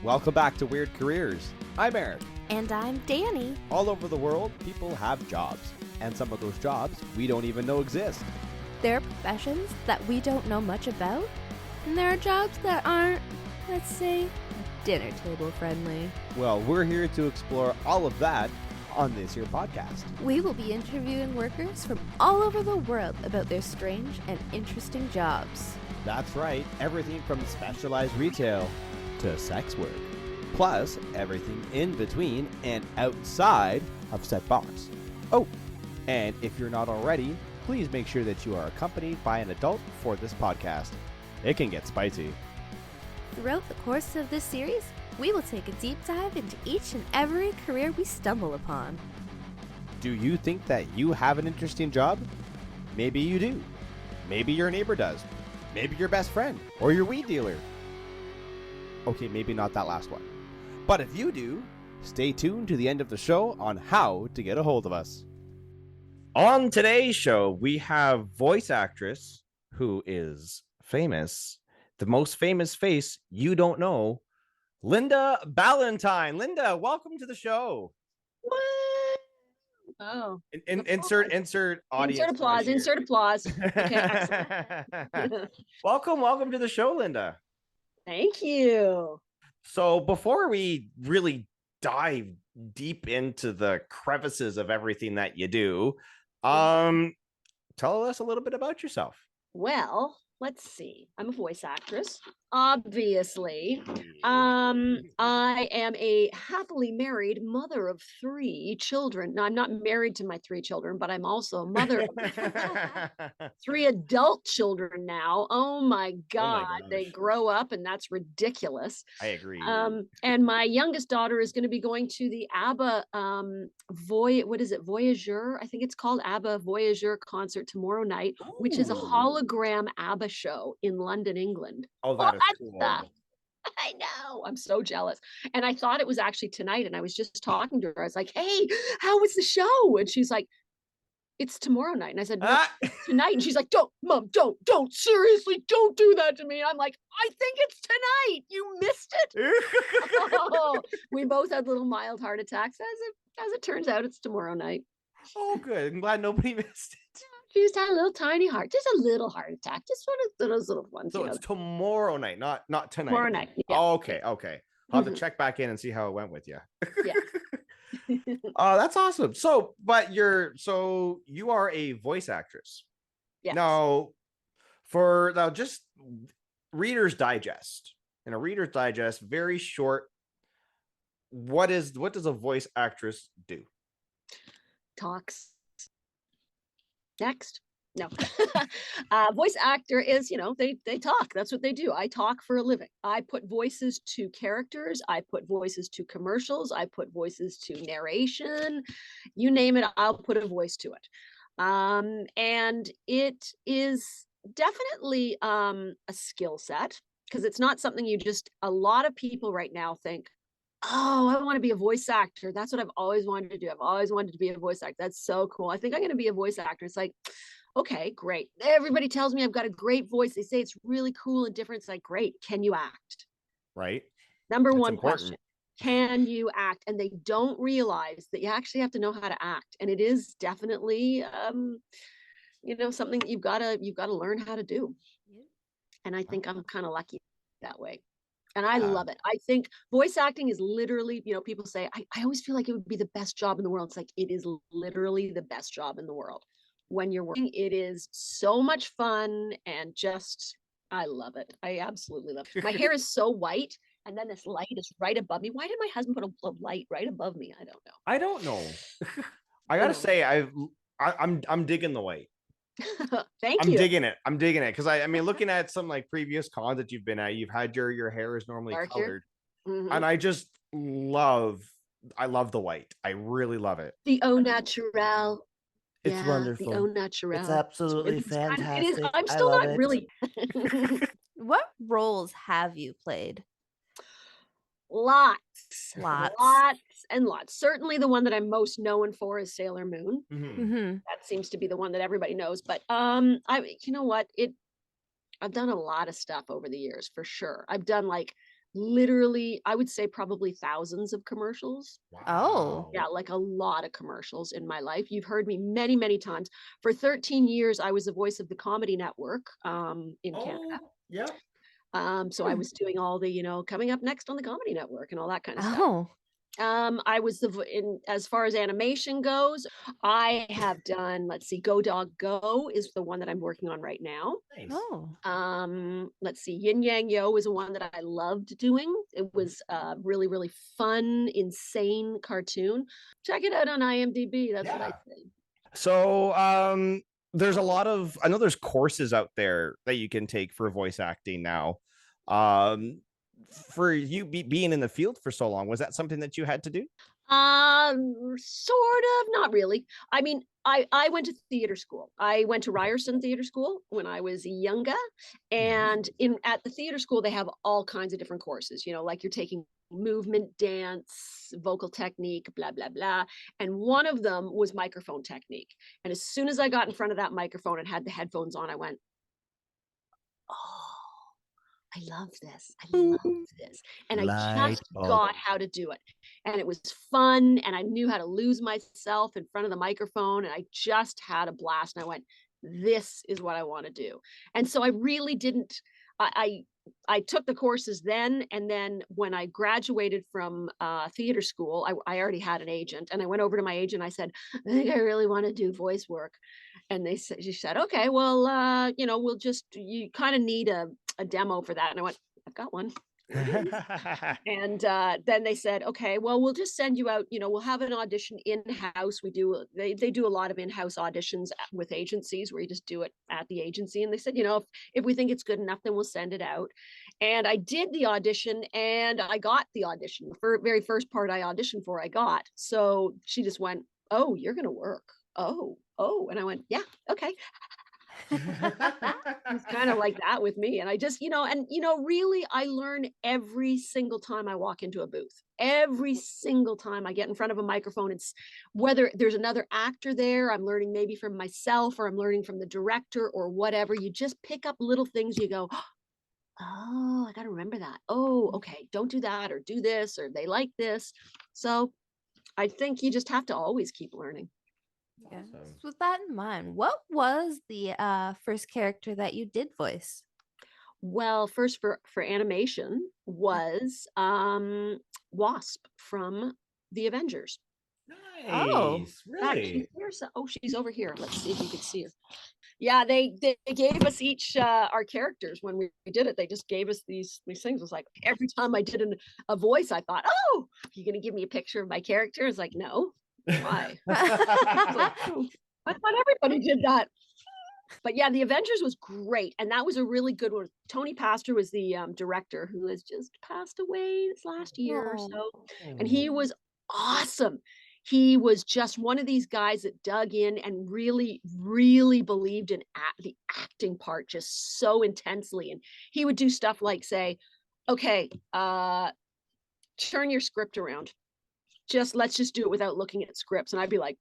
Welcome back to Weird Careers. I'm Eric. And I'm Dani. All over the world, people have jobs. And some of those jobs we don't even know exist. There are professions that we don't know much about. And there are jobs that aren't, let's say, dinner table friendly. Well, we're here to explore all of that on this here podcast. We will be interviewing workers from all over the world about their strange and interesting jobs. That's right, everything from specialized retail to sex work. Plus, everything in between and outside of said box. Oh, and if you're not already, please make sure that you are accompanied by an adult for this podcast. It can get spicy. Throughout the course of this series, we will take a deep dive into each and every career we stumble upon. Do you think that you have an interesting job? Maybe you do. Maybe your neighbor does. Maybe your best friend or your weed dealer. Okay, maybe not that last one. But if you do, stay tuned to the end of the show on how to get a hold of us. On today's show, we have voice actress who is famous, the most famous face you don't know, Linda Ballantyne. Linda, welcome to the show. What? Oh. Insert audience. Insert applause. Okay, excellent. Welcome to the show, Linda. Thank you. So before we really dive deep into the crevices of everything that you do, tell us a little bit about yourself. Well, let's see. I'm a voice actress, obviously. I am a happily married mother of 3 children. Now, I'm not married to my 3 children, but I'm also a mother of 3 adult children now. Oh my God, they grow up, and that's ridiculous. I agree. And my youngest daughter is going to be going to the ABBA Voyageur? I think it's called ABBA Voyageur concert tomorrow night, which is a hologram ABBA show in London, England. Oh, that is cool. I know. I'm so jealous. And I thought it was actually tonight. And I was just talking to her. I was like, hey, how was the show? And she's like, it's tomorrow night. And I said, no, tonight. And she's like, don't, Mom, don't, seriously, don't do that to me. I'm like, I think it's tonight. You missed it. Oh, we both had little mild heart attacks. As it turns out, it's tomorrow night. Oh, good. I'm glad nobody missed it. She just had a little tiny heart, just a little heart attack, just one of those little ones. So it's tomorrow night, not tonight. Tomorrow night. Yeah. Oh, okay. I'll have to check back in and see how it went with you. Yeah. That's awesome. So you are a voice actress. Yes. Now, just Reader's Digest. In a Reader's Digest, very short. What does a voice actress do? Talks. Next. No. Voice actor is, they talk. That's what they do. I talk for a living. I put voices to characters. I put voices to commercials. I put voices to narration. You name it, I'll put a voice to it. And it is definitely a skill set, because it's not something a lot of people right now think, oh, I want to be a voice actor. That's what I've always wanted to do. I've always wanted to be a voice actor. That's so cool. I think I'm going to be a voice actor. It's like, okay, great. Everybody tells me I've got a great voice. They say it's really cool and different. It's like, great. Can you act? Right. Number one question. Can you act? And they don't realize that you actually have to know how to act. And it is definitely, something that you've got to learn how to do. And I think I'm kind of lucky that way. And I love it. I think voice acting is literally, people say, I always feel like it would be the best job in the world. It's like, it is literally the best job in the world. When you're working, it is so much fun, and I love it. I absolutely love it. My hair is so white, and then this light is right above me. Why did my husband put a light right above me? I don't know. I gotta say, I'm digging the white. Thank you. I'm digging it because I mean, looking at some like previous cons that you've been at, you've had your hair is normally colored, and I love the white. I really love it. The au naturel. It's wonderful. The au naturel. It's absolutely fantastic. It is. I'm still not really. What roles have you played? Lots and lots. Certainly the one that I'm most known for is Sailor Moon. That seems to be the one that everybody knows. But you know what? I've done a lot of stuff over the years, for sure. I've done like literally, I would say probably thousands of commercials. Oh. Yeah, like a lot of commercials in my life. You've heard me many, many times. For 13 years, I was the voice of the Comedy Network in Canada. Oh, yeah. So I was doing all the, coming up next on the Comedy Network and all that kind of stuff. Oh. I was as far as animation goes, I have done, let's see, Go Dog Go is the one that I'm working on right now. Nice. Oh. Let's see, Yin Yang Yo is one that I loved doing. It was a really, really fun, insane cartoon. Check it out on IMDb. That's what I say. So, there's a lot of, I know there's courses out there that you can take for voice acting now. For you being in the field for so long, was that something that you had to do? Sort of, not really. I mean, I went to theater school. I went to Ryerson Theater School when I was younger, and at the theater school they have all kinds of different courses. Like you're taking movement, dance, vocal technique, blah blah blah. And one of them was microphone technique. And as soon as I got in front of that microphone and had the headphones on, I went, "Oh, I love this. I love this." And I just got how to do it. And it was fun. And I knew how to lose myself in front of the microphone. And I just had a blast. And I went, this is what I want to do. And so I really didn't, I took the courses then. And then when I graduated from theater school, I already had an agent. And I went over to my agent. I said, I think I really want to do voice work. And she said, okay, well, you kind of need a demo for that. And I went, I've got one. And then they said, okay, well, we'll just send you out, we'll have an audition in-house. They do a lot of in-house auditions with agencies where you just do it at the agency. And they said, if we think it's good enough, then we'll send it out. And I did the audition and I got the audition. The very first part I auditioned for, I got. So she just went, oh, you're going to work. Oh. And I went, yeah, okay. It's kind of like that with me. And I just, really, I learn every single time I walk into a booth. Every single time I get in front of a microphone, it's whether there's another actor there, I'm learning maybe from myself or I'm learning from the director or whatever. You just pick up little things. You go, oh, I got to remember that. Oh, okay, don't do that or do this or they like this. So I think you just have to always keep learning. Yeah. So with that in mind, what was the first character that you did voice? Well, first for animation was Wasp from the Avengers. Nice. Really? She's over here. Let's see if you can see her. Yeah, they gave us each our characters when we did it. They just gave us these things. It was like every time I did a voice, I thought, oh, you're gonna give me a picture of my character? It's like, no. Why? I thought everybody did that. But yeah, the Avengers was great. And that was a really good one. Tony Pastor was the director who has just passed away this last year or so. And he was awesome. He was just one of these guys that dug in and really, really believed in the acting part just so intensely. And he would do stuff like say, okay, turn your script around. Let's just do it without looking at scripts. And I'd be like,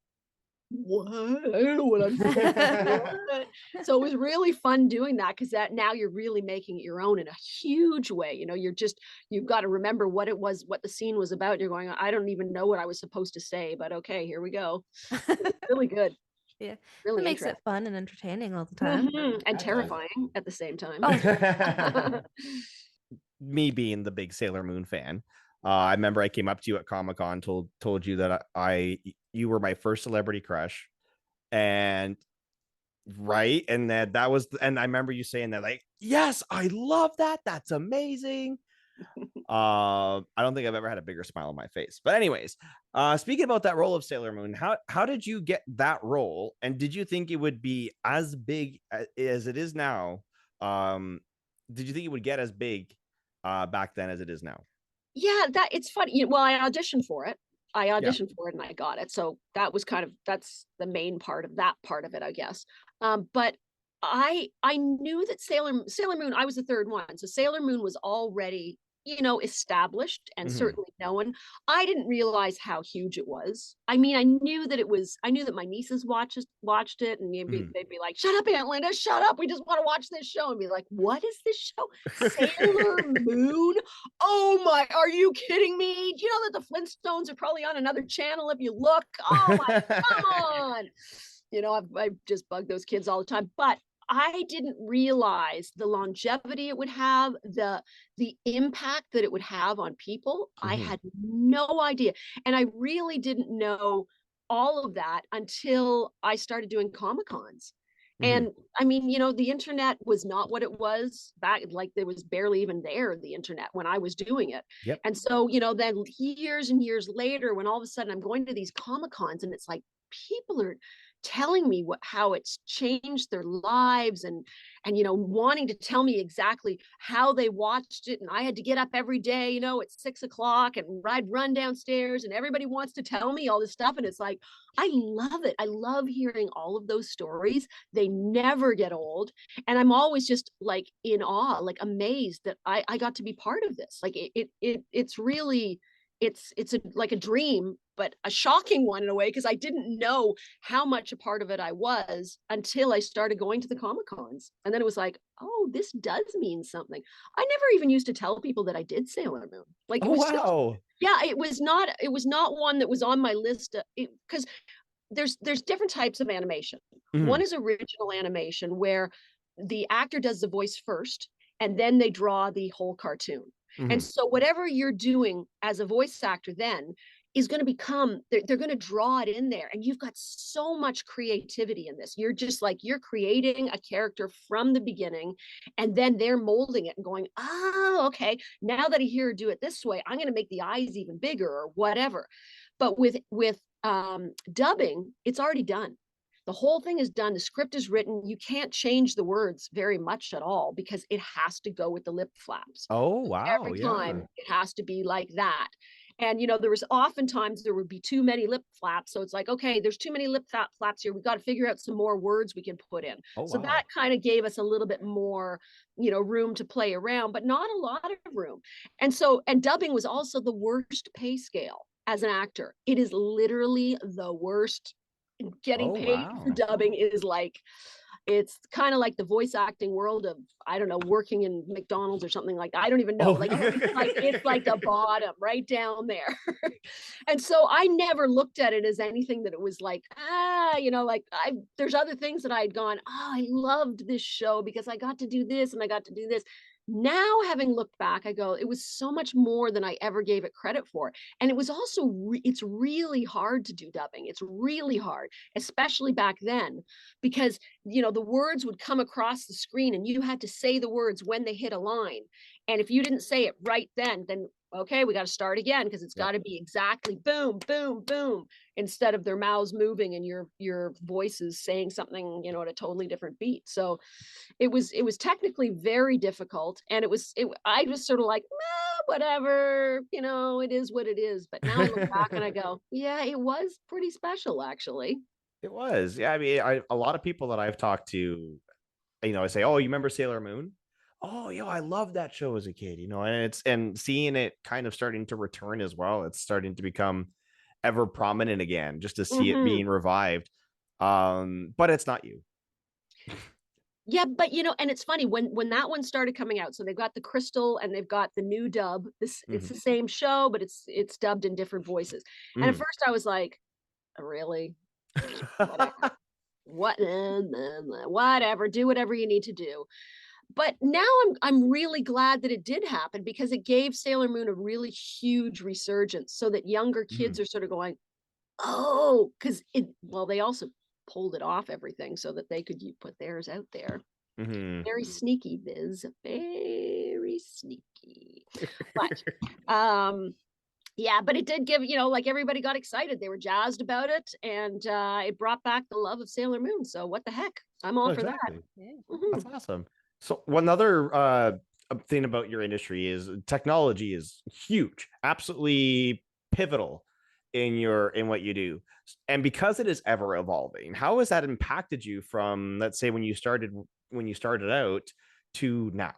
what? I don't know what I'm doing. So it was really fun doing that because now you're really making it your own in a huge way. You've got to remember what the scene was about. You're going, I don't even know what I was supposed to say, but okay, here we go. Really good. Yeah. Really it makes it fun and entertaining all the time. And terrifying at the same time. Oh. Me being the big Sailor Moon fan, I remember I came up to you at Comic-Con, told you that you were my first celebrity crush, and right, and that was, and I remember you saying that, like, yes, I love that. That's amazing. I don't think I've ever had a bigger smile on my face. But anyways, speaking about that role of Sailor Moon, how did you get that role, and did you think it would be as big as it is now? Did you think it would get as big back then as it is now? Yeah, it's funny. Well, I auditioned for it. For it and I got it. So that was that's the main part of it, I guess. But I knew that Sailor Moon, I was the third one. So Sailor Moon was already established and Mhm. certainly known. I didn't realize how huge it was. I mean, I knew that my nieces watched it, and Mhm. they'd be like, "Shut up, Aunt Linda, shut up. We just want to watch this show." And be like, "What is this show? Sailor Moon? Oh my, are you kidding me? Do you know that the Flintstones are probably on another channel if you look? Oh my, come on." I just bug those kids all the time, but I didn't realize the longevity it would have, the impact that it would have on people. I Mhm. had no idea. And I really didn't know all of that until I started doing Comic Cons. Mhm. And I mean, the internet was not what it was back, like there was barely even there, the internet, when I was doing it. Yep. And so, then years and years later, when all of a sudden I'm going to these Comic Cons and it's like people are telling me how it's changed their lives, and wanting to tell me exactly how they watched it, and I had to get up every day at 6 o'clock, and I'd run downstairs, and everybody wants to tell me all this stuff, and it's like, I love it. I love hearing all of those stories. They never get old, and I'm always just like in awe, like amazed that I got to be part of this. Like it's really, like a dream, but a shocking one in a way, because I didn't know how much a part of it I was until I started going to the Comic Cons. And then it was like, oh, this does mean something. I never even used to tell people that I did Sailor Moon. Like it Oh was just, wow. yeah, it was not one that was on my list, because there's different types of animation. Mhm. One is original animation, where the actor does the voice first and then they draw the whole cartoon. And Mhm. so whatever you're doing as a voice actor then is going to become, they're going to draw it in there, and you've got so much creativity in this. You're just like, you're creating a character from the beginning, and then they're molding it and going, oh, okay, now that I hear her do it this way, I'm going to make the eyes even bigger or whatever. But with dubbing, it's already done. The whole thing is done. The script is written. You can't change the words very much at all, because it has to go with the lip flaps. Oh wow. Every Yeah. time it has to be like that. And there was oftentimes there would be too many lip flaps. So it's like, okay, there's too many lip flaps here. We've got to figure out some more words we can put in. Oh So that wow. kind of gave us a little bit more, room to play around, but not a lot of room. And dubbing was also the worst pay scale as an actor. It is literally the worst. Getting Oh paid for wow. dubbing is like, it's kind of like the voice acting world of, I don't know, working in McDonald's or something like that. I don't even know. Oh. Like it's like the bottom right down there. And so I never looked at it as anything that it was like, like there's other things that I had gone, oh, I loved this show because I got to do this and I got to do this. Now, having looked back, I go, it was so much more than I ever gave it credit for. And it was also, it's really hard to do dubbing. It's really hard, especially back then, because the words would come across the screen and you had to say the words when they hit a line. And if you didn't say it right then okay, we got to start again, because it's Yep. got to be exactly boom, boom, boom, instead of their mouths moving and your voices saying something, at a totally different beat. So it was technically very difficult, and I was sort of like, whatever, it is what it is. But now I look back and I go, yeah, it was pretty special, actually. It was. Yeah, I mean, a lot of people that I've talked to, I say, "Oh, you remember Sailor Moon?" Oh, I love that show as a kid, and seeing it kind of starting to return as well. It's starting to become ever prominent again, just to see it Mhm. being revived. But it's not you. Yeah, but and it's funny when that one started coming out. So they've got the Crystal and they've got the new dub. It's Mhm. the same show, but it's dubbed in different voices. And at Mhm. first I was like, really? Whatever. Whatever, do whatever you need to do. But now I'm really glad that it did happen, because it gave Sailor Moon a really huge resurgence, so that younger kids Mhm. are sort of going, oh, because they also pulled it off everything so that they could put theirs out there. Mhm. Very sneaky, Biz. Very sneaky. But yeah, but it did give, like everybody got excited. They were jazzed about it, and it brought back the love of Sailor Moon. So what the heck? I'm all No, for that. exactly. Mhm. That's awesome. So one other thing about your industry is technology is huge, absolutely pivotal in what you do. And because it is ever evolving, how has that impacted you from, let's say, when you started out to now?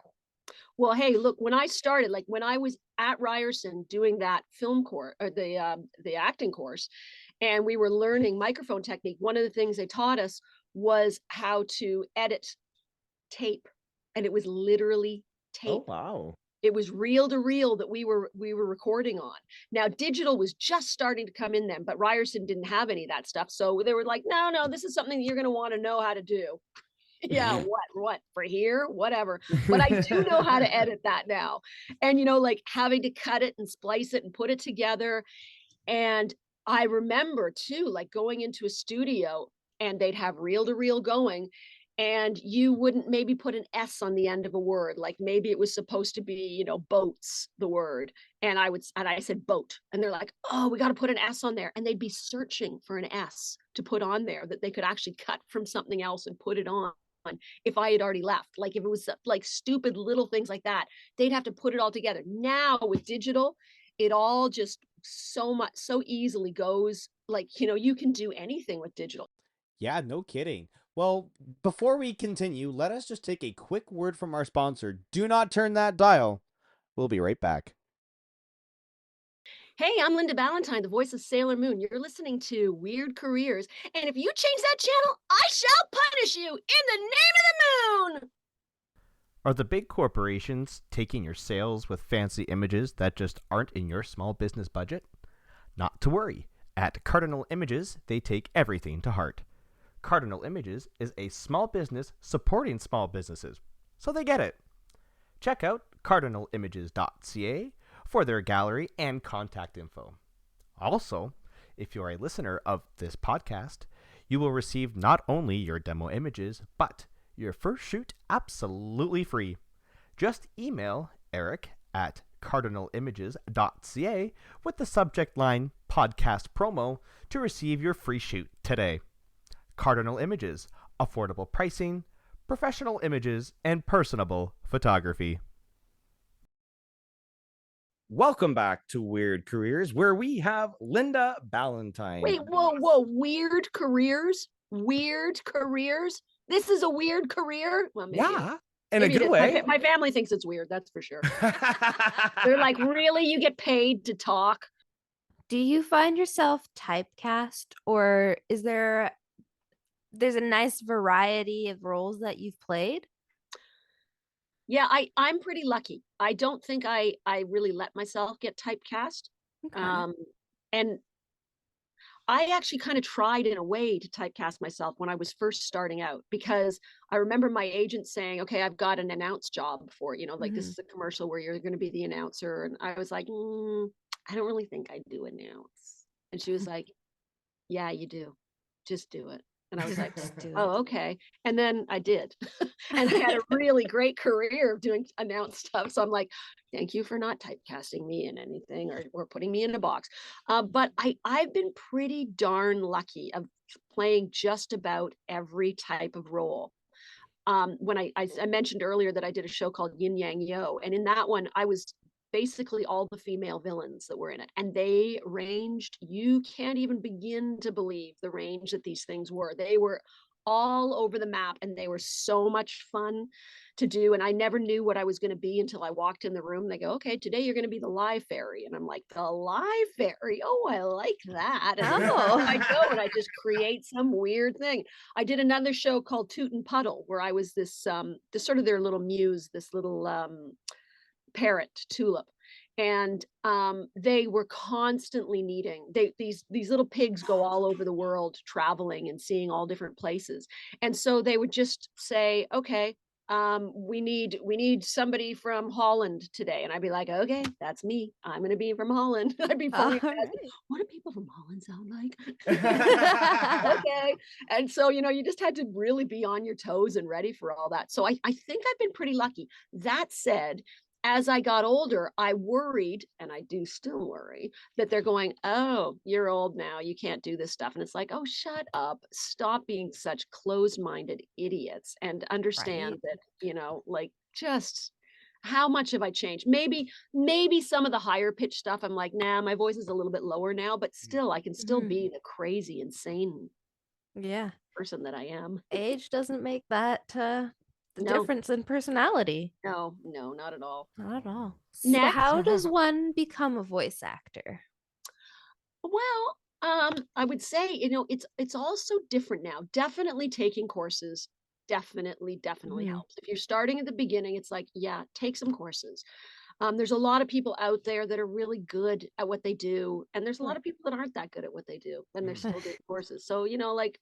Well, hey, look, when I started, like when I was at Ryerson doing that film course or the acting course, and we were learning microphone technique, one of the things they taught us was how to edit tape, and it was literally tape. Oh, wow. It was reel to reel that we were recording on. Now digital was just starting to come in then, but Ryerson didn't have any of that stuff. So they were like, no, this is something that you're going to want to know how to do. Yeah, what for here, whatever. But I do know how to edit that now. And like having to cut it and splice it and put it together. And I remember too, like going into a studio and they'd have reel to reel going, and you wouldn't maybe put an S on the end of a word. Like maybe it was supposed to be, boats, the word. And I said boat. And they're like, oh, we got to put an S on there. And they'd be searching for an S to put on there that they could actually cut from something else and put it on if I had already left. Like if it was like stupid little things like that, they'd have to put it all together. Now with digital, it all just so easily goes, like, you can do anything with digital. Yeah, no kidding. Well, before we continue, let us just take a quick word from our sponsor. Do not turn that dial. We'll be right back. Hey, I'm Linda Ballantyne, the voice of Sailor Moon. You're listening to Weird Careers, and if you change that channel, I shall punish you in the name of the moon! Are the big corporations taking your sales with fancy images that just aren't in your small business budget? Not to worry. At Cardinal Images, they take everything to heart. Cardinal Images is a small business supporting small businesses, so they get it. Check out cardinalimages.ca for their gallery and contact info. Also, if you're a listener of this podcast, you will receive not only your demo images, but your first shoot absolutely free. Just email Eric at cardinalimages.ca with the subject line podcast promo to receive your free shoot today. Cardinal Images, affordable pricing, professional images, and personable photography. Welcome back to Weird Careers, where we have Linda Ballantyne. Wait, whoa, weird careers? Weird careers? This is a weird career? Well, maybe Yeah, in a good is. way. My family thinks it's weird, that's for sure. They're like, really? You get paid to talk? Do you find yourself typecast, or there's a nice variety of roles that you've played? Yeah, I'm pretty lucky. I don't think I really let myself get typecast. Okay. And I actually kind of tried in a way to typecast myself when I was first starting out, because I remember my agent saying, okay, I've got an announce job for, like this is a commercial where you're going to be the announcer. And I was like, I don't really think I do announce. And she was like, yeah, you do. Just do it. And I was like, oh, okay. And then I did. And I had a really great career of doing announce stuff. So I'm like, thank you for not typecasting me in anything or putting me in a box. But I've been pretty darn lucky of playing just about every type of role. When I mentioned earlier that I did a show called Yin Yang Yo, and in that one I was basically all the female villains that were in it, and they ranged, you can't even begin to believe the range that these things were. They were all over the map, and they were so much fun to do. And I never knew what I was going to be until I walked in the room. They go, okay, today you're going to be the live fairy. And I'm like, the live fairy? Oh, I like that. And I go and I just create some weird thing. I did another show called Toot and Puddle, where I was this sort of their little muse, this little parrot tulip. And they were constantly needing, these little pigs go all over the world traveling and seeing all different places. And so they would just say, okay, we need somebody from Holland today. And I'd be like, okay, that's me. I'm going to be from Holland. I'd be funny. Right. What do people from Holland sound like? Okay. And so, you just had to really be on your toes and ready for all that. So I think I've been pretty lucky. That said, as I got older, I worried, and I do still worry, that they're going, oh, you're old now, you can't do this stuff. And it's like, oh, shut up. Stop being such closed-minded idiots and understand that, like, just how much have I changed? Maybe some of the higher pitch stuff, I'm like, nah, my voice is a little bit lower now, but still, I can still be the crazy, insane Yeah. person that I am. Age doesn't make that the No. difference in personality. No, not at all. Not at all. So Next. how does one become a voice actor? Well, I would say, it's also different now. Definitely taking courses definitely Mhm. helps. If you're starting at the beginning, it's like, yeah, take some courses. There's a lot of people out there that are really good at what they do, and there's a lot of people that aren't that good at what they do, and they're still doing courses. So, like,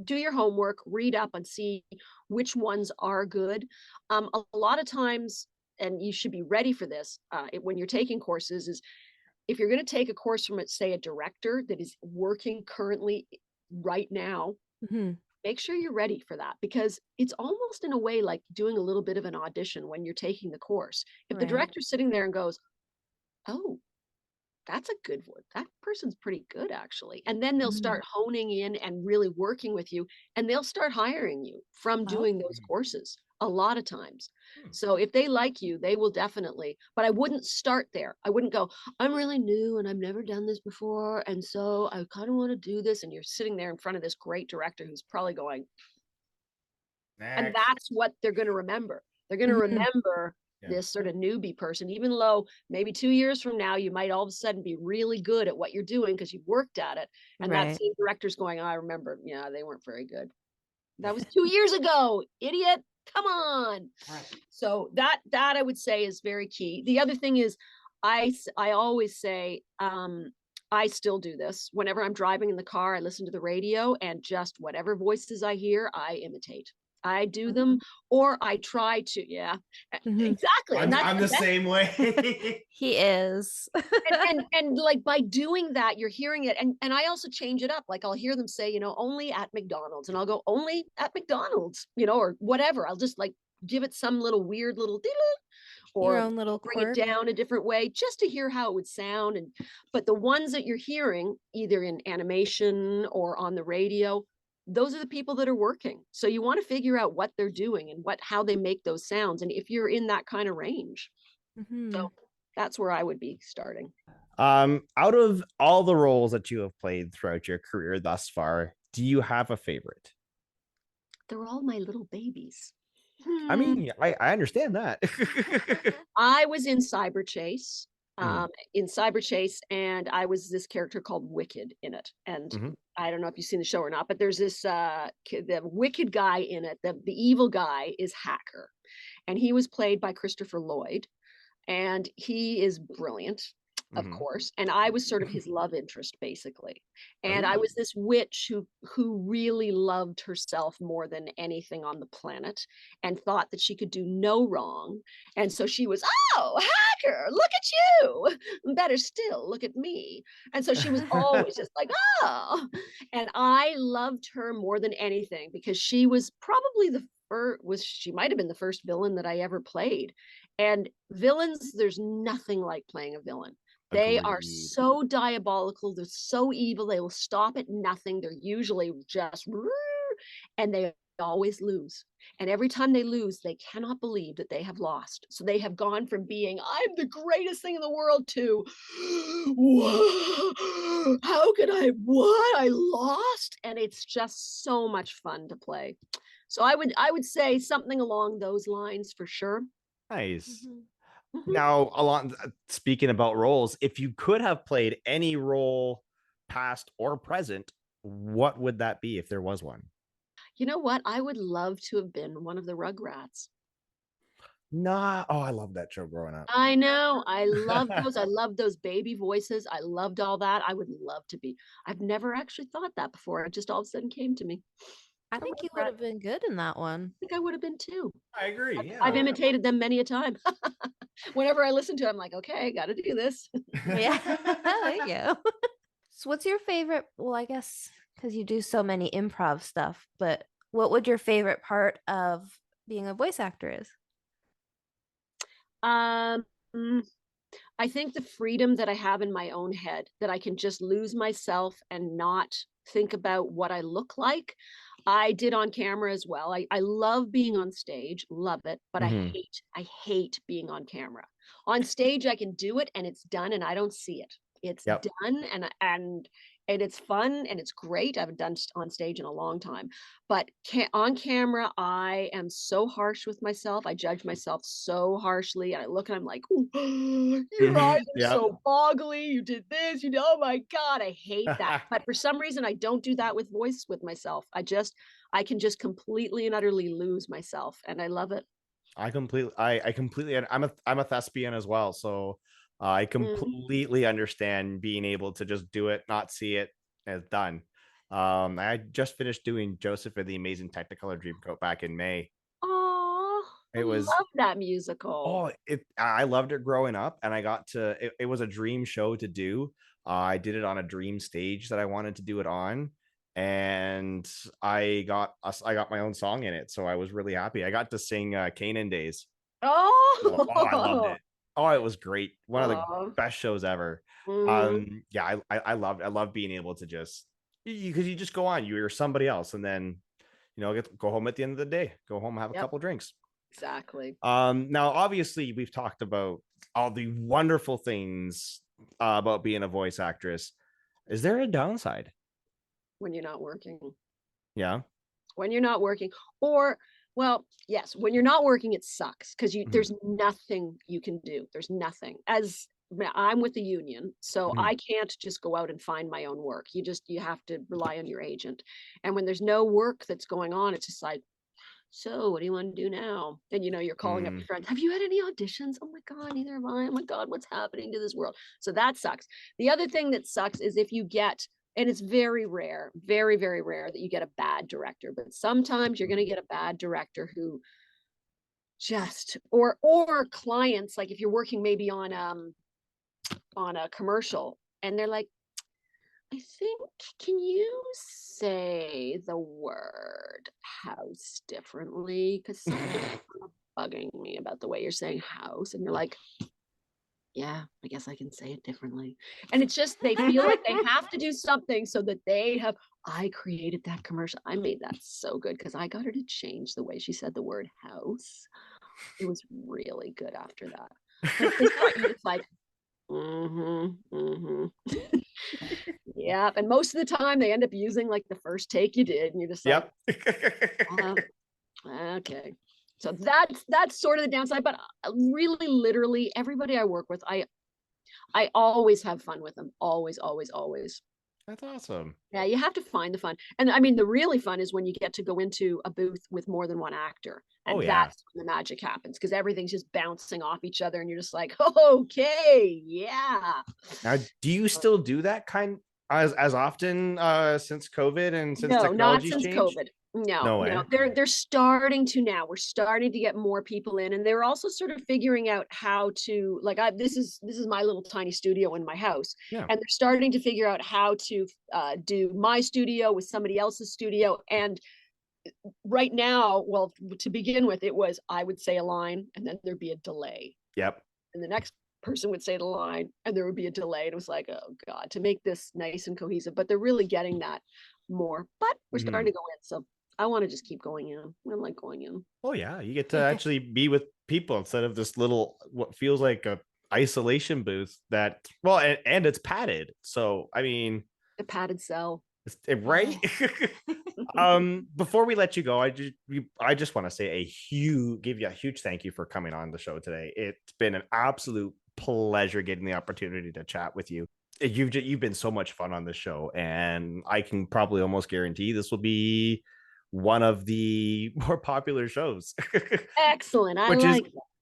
do your homework, read up and see which ones are good. A lot of times, and you should be ready for this, when you're taking courses, is if you're going to take a course from, say, a director that is working currently right now, Mhm. make sure you're ready for that, because it's almost in a way like doing a little bit of an audition when you're taking the course. If the Right. director's sitting there and goes, oh, that's a good one. That person's pretty good, actually. And then they'll Mhm. start honing in and really working with you, and they'll start hiring you from doing those courses a lot of times. So if they like you, they will definitely, but I wouldn't start there. I wouldn't go, I'm really new and I've never done this before. And so I kind of want to do this. And you're sitting there in front of this great director who's probably going, and Next. that's what they're going to remember. They're going to Mhm. remember Yeah. this sort of newbie person, even though maybe 2 years from now, you might all of a sudden be really good at what you're doing because you've worked at it. And that Right. same director's going, I remember, yeah, they weren't very good. That was 2 years ago, idiot. Come on. So that I would say is very key. The other thing is, I always say, I still do this. Whenever I'm driving in the car, I listen to the radio, and just whatever voices I hear, I imitate. I do them, or I try to. Yeah, Mhm. exactly. And that's I'm the best. same way. He is. And like, by doing that, you're hearing it. And I also change it up. Like, I'll hear them say, only at McDonald's, and I'll go, only at McDonald's, or whatever. I'll just like give it some little weird little Your or own little bring it quirk. down a different way, just to hear how it would sound. But the ones that you're hearing either in animation or on the radio, those are the people that are working. So you want to figure out what they're doing and how they make those sounds, and if you're in that kind of range. Mhm. So that's where I would be starting. Out of all the roles that you have played throughout your career thus far, do you have a favorite? They're all my little babies. I mean, I understand that. I was in Cyber Chase, Mhm. and I was this character called Wicked in it. And Mhm. I don't know if you've seen the show or not, but there's this the wicked guy in it. The evil guy is Hacker, and he was played by Christopher Lloyd, and he is brilliant, of Mhm. course. And I was sort of his love interest, basically. And I Oh. was this witch who really loved herself more than anything on the planet, and thought that she could do no wrong. And so she was, oh, Hacker, look at you. Better still, look at me. And so she was always just like, oh. And I loved her more than anything, because she was probably she might have been the first villain that I ever played. And villains, there's nothing like playing a villain. They are Agreed. so diabolical. They're so evil. They will stop at nothing. They're usually just, and they always lose. And every time they lose, they cannot believe that they have lost. So they have gone from being, I'm the greatest thing in the world, to, how could I lost? And it's just so much fun to play. So I would say something along those lines for sure. Nice. Mhm. Mhm. Now, speaking about roles, if you could have played any role, past or present, what would that be if there was one? You know what? I would love to have been one of the Rugrats. Nah. Oh, I love that show growing up. I know. I love those. I love those baby voices. I loved all that. I would love to be. I've never actually thought that before. It just all of a sudden came to me. I A think you Rugrat. would have been good in that one. I think I would have been too. I agree. I've Yeah. imitated them many a time. Whenever I listen to it, I'm like, okay, got to do this. Yeah. There you go. So what's your favorite? Well, I guess because you do so many improv stuff, but what would your favorite part of being a voice actor is? Um, I think the freedom that I have in my own head, that I can just lose myself and not think about what I look like. I did on camera as well. I love being on stage, love it, but Mhm. I hate being on camera. On stage, I can do it and it's done and I don't see it. It's Yep. done, and and it's fun and it's great. I haven't done on stage in a long time, but on camera, I am so harsh with myself. I judge myself so harshly. I look and I'm like, your eyes are Yeah. so boggly. You did this, oh my God, I hate that. But for some reason, I don't do that with voice with myself. I can just completely and utterly lose myself, and I love it. I completely, I'm a thespian as well. So I completely understand being able to just do it, not see it as done. I just finished doing Joseph and the Amazing Technicolor Dreamcoat back in May. Oh, I love that musical. I loved it growing up, and I got to, it was a dream show to do. I did it on a dream stage that I wanted to do it on, and I got my own song in it, so I was really happy. I got to sing Canaan Days. Oh, I loved it. Oh, it was great. One of the Oh. best shows ever. Mhm. Yeah, I love being able to just, because you just go on, you're somebody else, and then go home at the end of the day, go home, have a couple drinks. Exactly. Now obviously we've talked about all the wonderful things about being a voice actress. Is there a downside? When you're not working. Yeah. When you're not working, or well, yes, when you're not working, it sucks because there's nothing you can do. There's nothing. As I'm with the union, so I can't just go out and find my own work. You have to rely on your agent. And when there's no work that's going on, it's just like, so what do you want to do now? And you're calling up your friends. Have you had any auditions? Oh my God, neither have I. Oh my God, what's happening to this world? So that sucks. The other thing that sucks is if you get, and it's very rare, very, very rare that you get a bad director, but sometimes you're going to get a bad director who just, or clients, like if you're working maybe on a commercial and they're like, I think, can you say the word house differently? Because something's bugging me about the way you're saying house. And you're like, yeah, I guess I can say it differently. And it's just, they feel like they have to do something so that I created that commercial. I made that so good because I got her to change the way she said the word house. It was really good after that. Like, they thought you just like, yeah, and most of the time they end up using like the first take you did, and you're just like, okay. So that's sort of the downside. But really, literally, everybody I work with, I always have fun with them. Always, always, always. That's awesome. Yeah, you have to find the fun. And I mean, the really fun is when you get to go into a booth with more than one actor. And that's when the magic happens, because everything's just bouncing off each other and you're just like, okay, yeah. Now, do you still do that kind as often since COVID and since technology's not since changed? COVID. No, they're starting to now. We're starting to get more people in, and they're also sort of figuring out how to, like, this is my little tiny studio in my house, and they're starting to figure out how to do my studio with somebody else's studio. And right now, well, to begin with, it was I would say a line, and then there'd be a delay. Yep. And the next person would say the line, and there would be a delay. And it was like, oh God, to make this nice and cohesive. But they're really getting that more. But we're starting to go in, so I want to just keep going in. I like going in. Oh yeah, you get to actually be with people instead of this little, what feels like a isolation booth that, well, and it's padded. So I mean, the padded cell, right? Before we let you go, I just want to say give you a huge thank you for coming on the show today. It's been an absolute pleasure getting the opportunity to chat with you. You've been so much fun on this show, and I can probably almost guarantee this will be one of the more popular shows. Excellent.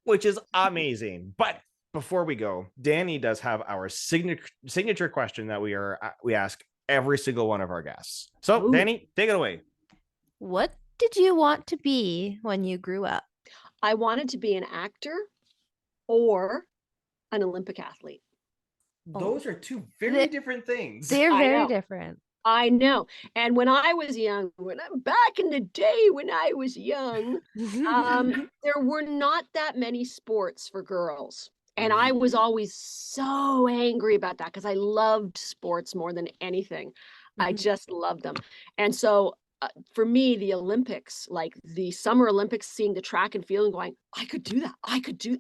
Which is amazing. But before we go, Dani does have our signature question that we ask every single one of our guests. So, Dani, take it away. What did you want to be when you grew up? I wanted to be an actor or an Olympic athlete. Those are two very different things. They're very different. I know. And when I was young, back in the day when I was young, there were not that many sports for girls. And I was always so angry about that because I loved sports more than anything. I just loved them. And so for me, the Olympics, like the Summer Olympics, seeing the track and field and going, I could do that.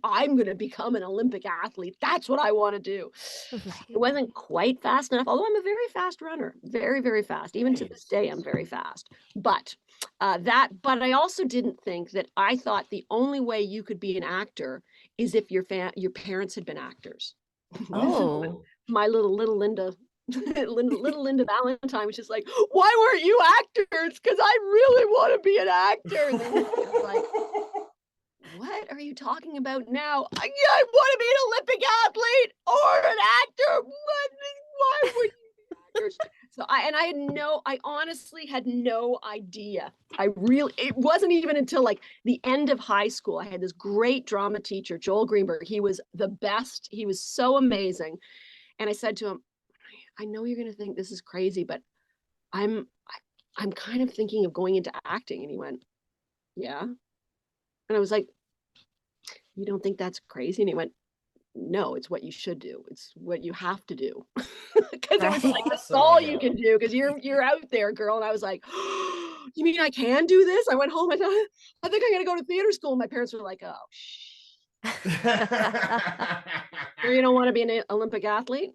I'm going to become an Olympic athlete. That's what I want to do. It wasn't quite fast enough, although I'm a very fast runner, very, very fast. Even to this day, I'm very fast. But but I also didn't think that. I thought the only way you could be an actor is if your parents had been actors. Oh. My little Linda. little Linda Ballantyne was just like, why weren't you actors? Because I really want to be an actor. And then it was like, what are you talking about now? I want to be an Olympic athlete or an actor. Why would you be actors? So I honestly had no idea. It wasn't even until like the end of high school. I had this great drama teacher, Joel Greenberg. He was the best. He was so amazing. And I said to him, I know you're going to think this is crazy, but I'm kind of thinking of going into acting. And he went, yeah. And I was like, you don't think that's crazy? And he went, no, it's what you should do. It's what you have to do. Because it was like, that's all you can do because you're out there, girl. And I was like, oh, you mean I can do this? I went home and I think I'm going to go to theater school. And my parents were like, oh, sure you don't want to be an Olympic athlete?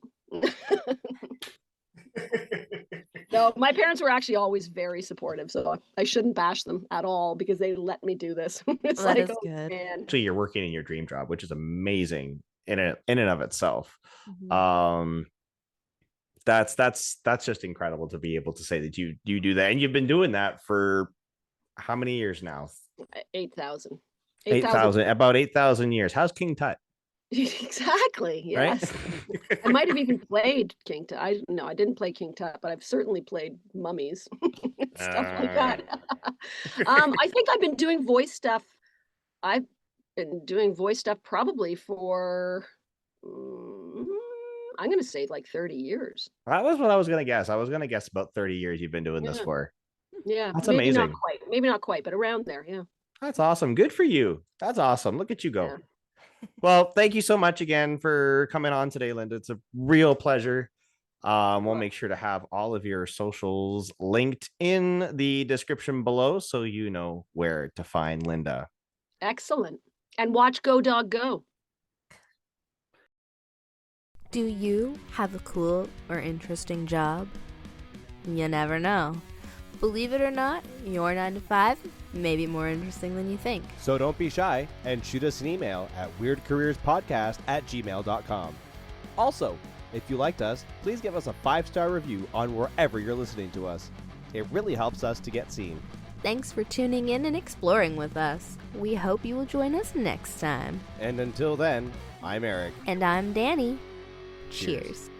No, my parents were actually always very supportive, so I shouldn't bash them at all because they let me do this. It's That like, is good. man. So you're working in your dream job, which is amazing in and of itself. Mhm. That's just incredible to be able to say that you do that, and you've been doing that for how many years now? 8,000. 8,000, about 8,000 years. How's King Tut? Exactly. Yes. Right? I might have even played King Tut. I didn't play King Tut, but I've certainly played mummies, stuff like that. I think I've been doing voice stuff. I've been doing voice stuff probably for I'm going to say like 30 years. That was what I was going to guess. I was going to guess about 30 years you've been doing this for. Yeah. That's maybe amazing. Maybe not quite, but around there. Yeah. That's awesome. Good for you. That's awesome. Look at you go. Yeah. Well, thank you so much again for coming on today, Linda. It's a real pleasure. We'll make sure to have all of your socials linked in the description below so you know where to find Linda. Excellent. And watch Go Dog Go. Do you have a cool or interesting job? You never know. Believe it or not, your 9 to 5 may be more interesting than you think. So don't be shy and shoot us an email at weirdcareerspodcast@gmail.com. Also, if you liked us, please give us a 5-star review on wherever you're listening to us. It really helps us to get seen. Thanks for tuning in and exploring with us. We hope you will join us next time. And until then, I'm Eric. And I'm Dani. Cheers. Cheers.